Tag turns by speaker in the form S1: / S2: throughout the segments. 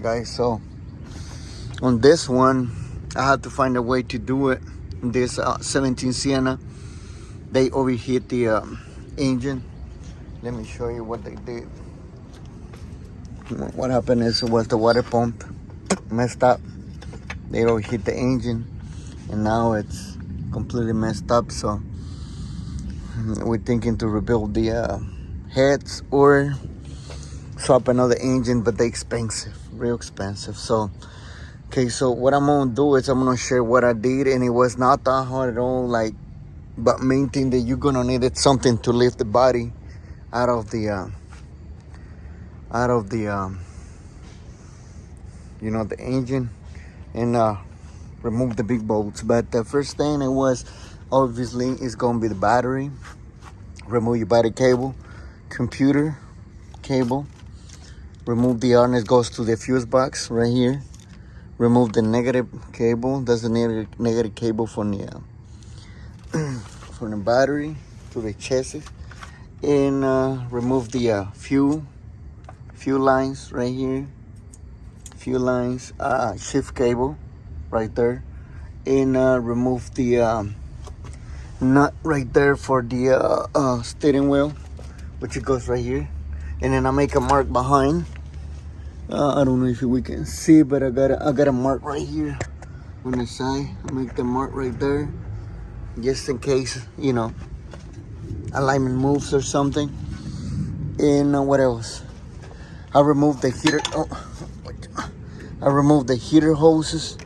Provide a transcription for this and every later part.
S1: guys, so on this one I had to find a way to do it. This 17 Sienna, they overheat the engine. Let me show you what they did. What happened is was the water pump messed up. They overheat the engine and now it's completely messed up, so we're thinking to rebuild the heads or swap another engine, but they're expensive, real expensive. So okay, so what I'm gonna do is I'm gonna share what I did, and it was not that hard at all. Like, but main thing that you're gonna need is something to lift the body out of the you know, the engine, and remove the big bolts. But the first thing it was obviously is gonna be the battery. Remove your battery cable, computer cable. Remove the harness, goes to the fuse box right here. Remove the negative cable. That's the negative cable from the from the battery to the chassis. And remove the fuel lines right here. Fuel lines, shift cable right there. And remove the nut right there for the steering wheel, which it goes right here. And then I make a mark behind. I don't know if we can see, but I got a mark right here on the side. I make the mark right there, just in case, you know, alignment moves or something. And what else? I removed the heater. I removed the heater hoses.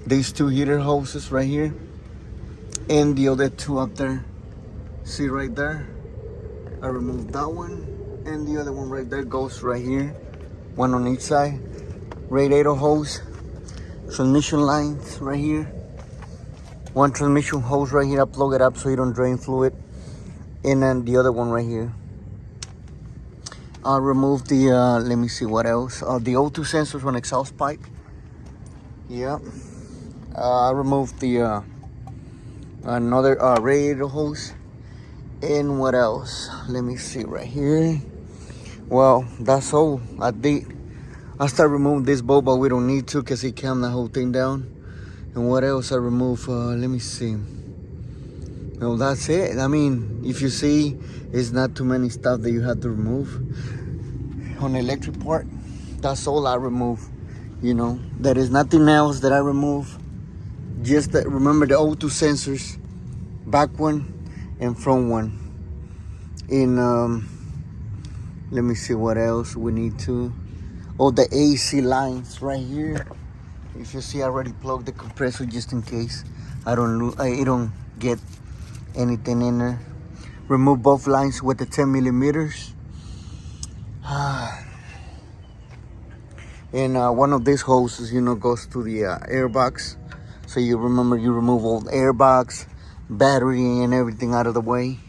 S1: These two heater hoses right here, and the other two up there. See right there? I removed that one, and the other one right there goes right here. One on each side. Radiator hose, transmission lines right here. One transmission hose right here. I plug it up so you don't drain fluid. And then the other one right here. I removed the, let me see what else. The O2 sensors on exhaust pipe. Yeah. I removed the, another radiator hose. And what else? Let me see right here. Well, that's all I did. I start removing this bolt, but we don't need to because it calmed the whole thing down. And what else I remove? Let me see. Well, that's it. I mean, if you see, it's not too many stuff that you have to remove. On the electric part, that's all I remove. You know, there is nothing else that I remove. Just that, remember the O2 sensors, back one and front one. And let me see what else we need to. Oh, the AC lines right here. If you see, I already plugged the compressor just in case I don't get anything in there. Remove both lines with the 10 millimeters. And one of these hoses, you know, goes to the air box. So you remember, you remove all the air box, battery, and everything out of the way.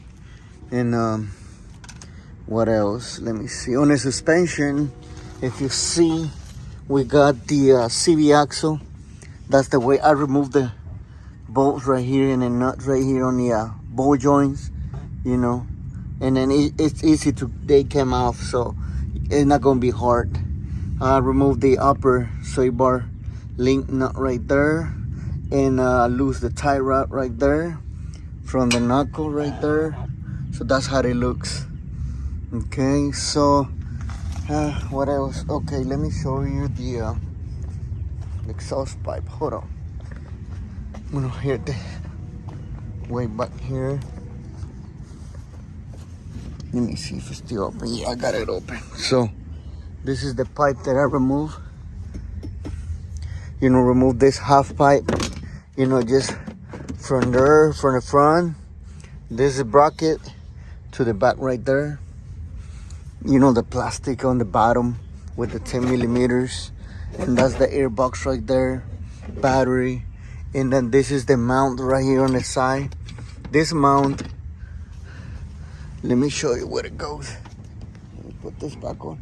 S1: And what else? Let me see. On the suspension, if you see, we got the CV axle. That's the way I removed the bolts right here and the nuts right here on the ball joints, you know. And then it's easy to, they came off, so it's not gonna be hard. I removed the upper sway bar link nut right there, and loose the tie rod right there from the knuckle right there. So that's how it looks. Okay, so what else? Okay, let me show you the exhaust pipe. Hold on. I'm gonna hit the way back here. Let me see if it's still open. Yeah, I got it open. So this is the pipe that I remove. You know, remove this half pipe. You know, just from there, from the front. This is bracket to the back right there. You know, the plastic on the bottom with the 10 millimeters. And that's the air box right there. Battery. And then this is the mount right here on the side. This mount, let me show you where it goes. Let me put this back on.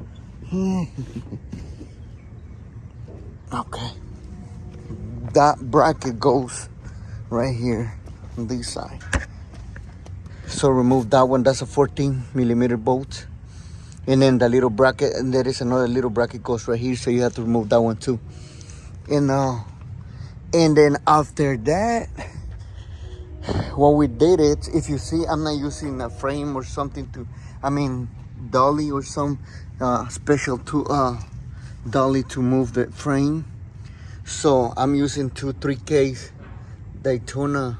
S1: Okay. That bracket goes right here on this side. So remove that one. That's a 14 millimeter bolt. And then the little bracket, and there is another little bracket goes right here, so you have to remove that one too. And then after that, what we did it, if you see, I'm not using a frame or something dolly or some special dolly to move the frame. So I'm using 3Ks Daytona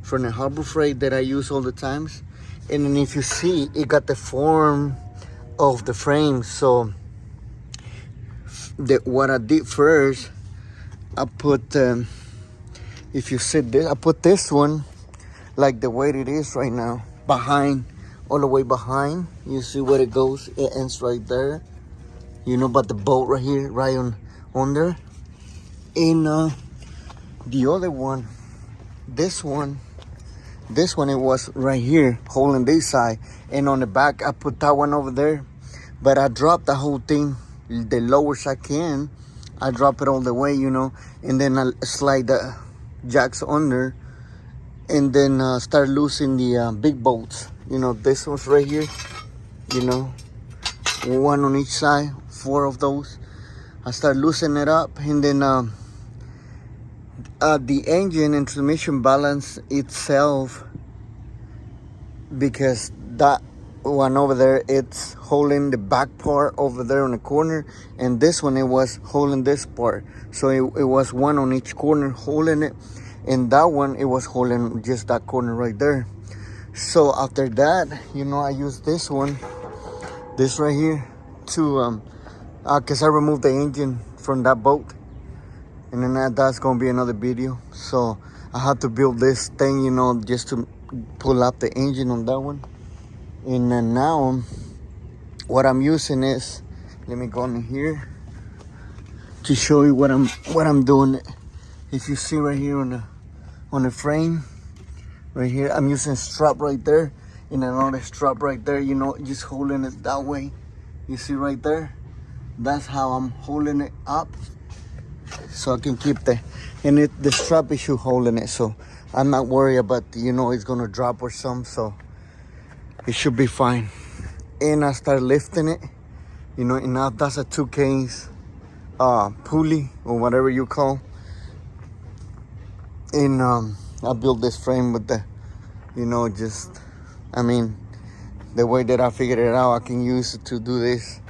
S1: from the Harbor Freight that I use all the times. And then if you see, it got the form of the frame. So what I did first, I put, if you see this, I put this one like the way it is right now, behind, all the way behind. You see where it goes, it ends right there. You know about the bolt right here, right on there. And the other one, this one, it was right here, holding this side. And on the back, I put that one over there. But I dropped the whole thing, the lowest I can. I drop it all the way, and then I slide the jacks under, and then start loosening the big bolts. This one's right here, one on each side, 4 of those. I start loosening it up, and then the engine and transmission balance itself, because that one over there, it's holding the back part over there on the corner, and this one, it was holding this part. So it was one on each corner holding it, and that one, it was holding just that corner right there. So after that, I use this one, this right here, to because I removed the engine from that boat, and then that's gonna be another video. So I had to build this thing, just to pull up the engine on that one. And then now what I'm using is, let me go in here to show you what I'm doing. If you see right here on the frame right here, I'm using a strap right there and another strap right there, just holding it that way. You see right there, that's how I'm holding it up, so I can keep the strap issue holding it. So I'm not worried about it's gonna drop or something, so it should be fine. And I start lifting it, and now that's a 2Ks pulley or whatever you call. And I built this frame with the, the way that I figured it out, I can use it to do this.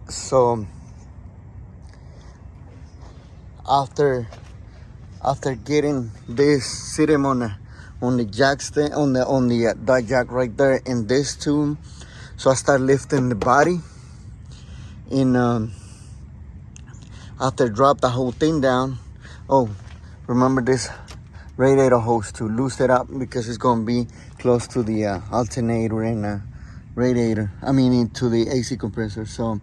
S1: So after getting this, sitting on the jack stand, on the die jack right there, and this too. So I start lifting the body, and after drop the whole thing down. Oh, remember this radiator hose to loose it up, because it's gonna be close to the alternator and radiator. Into the AC compressor. So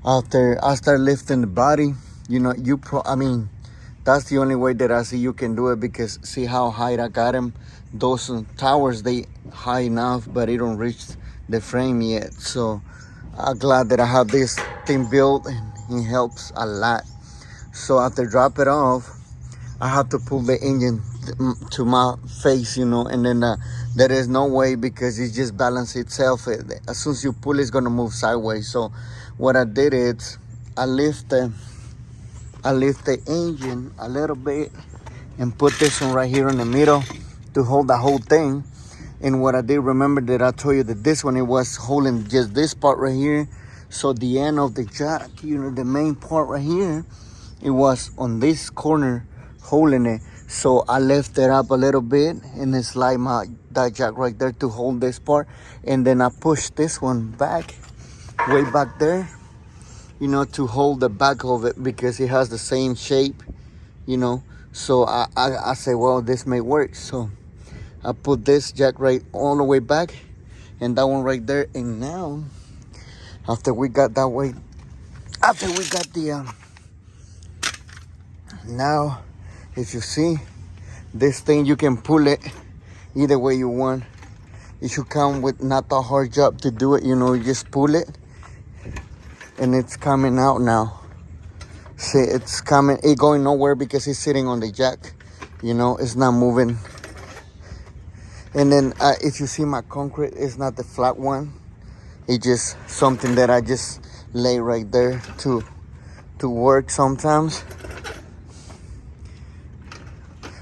S1: after I start lifting the body, that's the only way that I see you can do it, because see how high I got them. Those towers, they high enough, but it don't reach the frame yet. So I'm glad that I have this thing built, and it helps a lot. So after drop it off, I have to pull the engine to my face, and then there is no way, because it just balances itself. As soon as you pull, it's gonna move sideways. So what I did is I lift the engine a little bit and put this one right here in the middle to hold the whole thing. And what I did, remember that I told you that this one, it was holding just this part right here. So the end of the jack, the main part right here, it was on this corner holding it. So I lift it up a little bit and then slide my die jack right there to hold this part. And then I push this one back, way back there, to hold the back of it, because it has the same shape, So I say, well, this may work. So I put this jack right all the way back, and that one right there. And now, after we got the now, if you see this thing, you can pull it either way you want. It should come with not a hard job to do it. You just pull it, and it's coming out now. See, it's coming. It going nowhere because it's sitting on the jack. It's not moving. And then if you see my concrete, it's not the flat one. It's just something that I just lay right there to work sometimes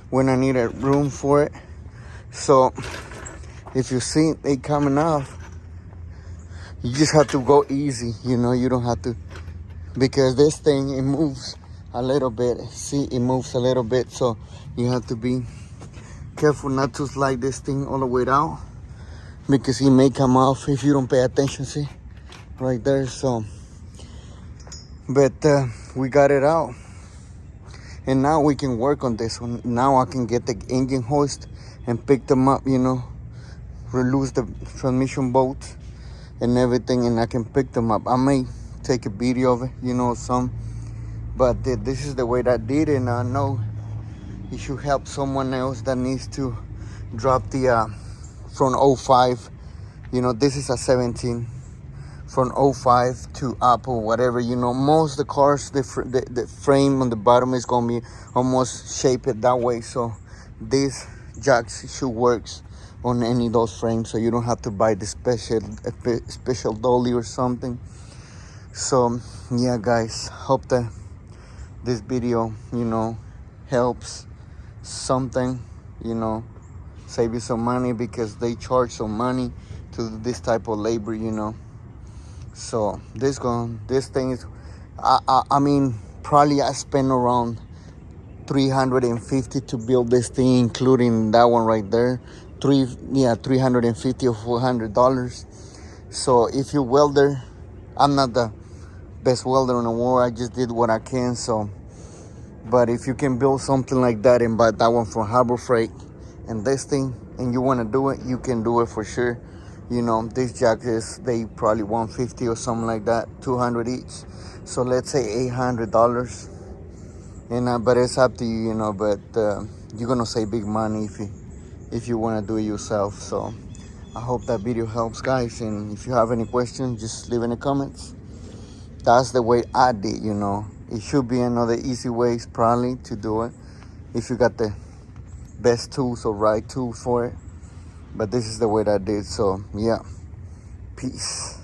S1: when I need a room for it. So if you see it coming off, you just have to go easy, you know. You don't have to, because this thing, it moves a little bit. See, it moves a little bit, so you have to be careful not to slide this thing all the way down, because it may come off if you don't pay attention. See, right there. So, but we got it out, and now we can work on this one. Now I can get the engine hoist and pick them up, you know, release the transmission bolts and everything, and I can pick them up. I may take a video of it, you know, some, but this is the way that I did it, and I know it should help someone else that needs to drop the from 05, you know. This is a 17 from 05 to up or whatever, you know. Most of the cars, the frame on the bottom is gonna be almost shaped that way, so these jacks should work on any of those frames, so you don't have to buy the special dolly or something. So yeah, guys, hope that this video, you know, helps something, you know, save you some money, because they charge some money to do this type of labor, you know. So this thing is, I mean, probably I spent around $350 to build this thing, including that one right there. $350 or $400. So if you welder, I'm not the best welder in the world. I just did what I can. So, but if you can build something like that and buy that one from Harbor Freight and this thing, and you want to do it, you can do it for sure. You know, these jackets, they probably $150 or something like that, $200 each. So let's say $800. And but it's up to you, you know. But you're gonna save big money if you want to do it yourself. So I hope that video helps, guys. And if you have any questions, just leave in the comments. That's the way I did, you know. It should be another easy ways probably to do it if you got the best tools or right tools for it. But this is the way that I did. So yeah, peace.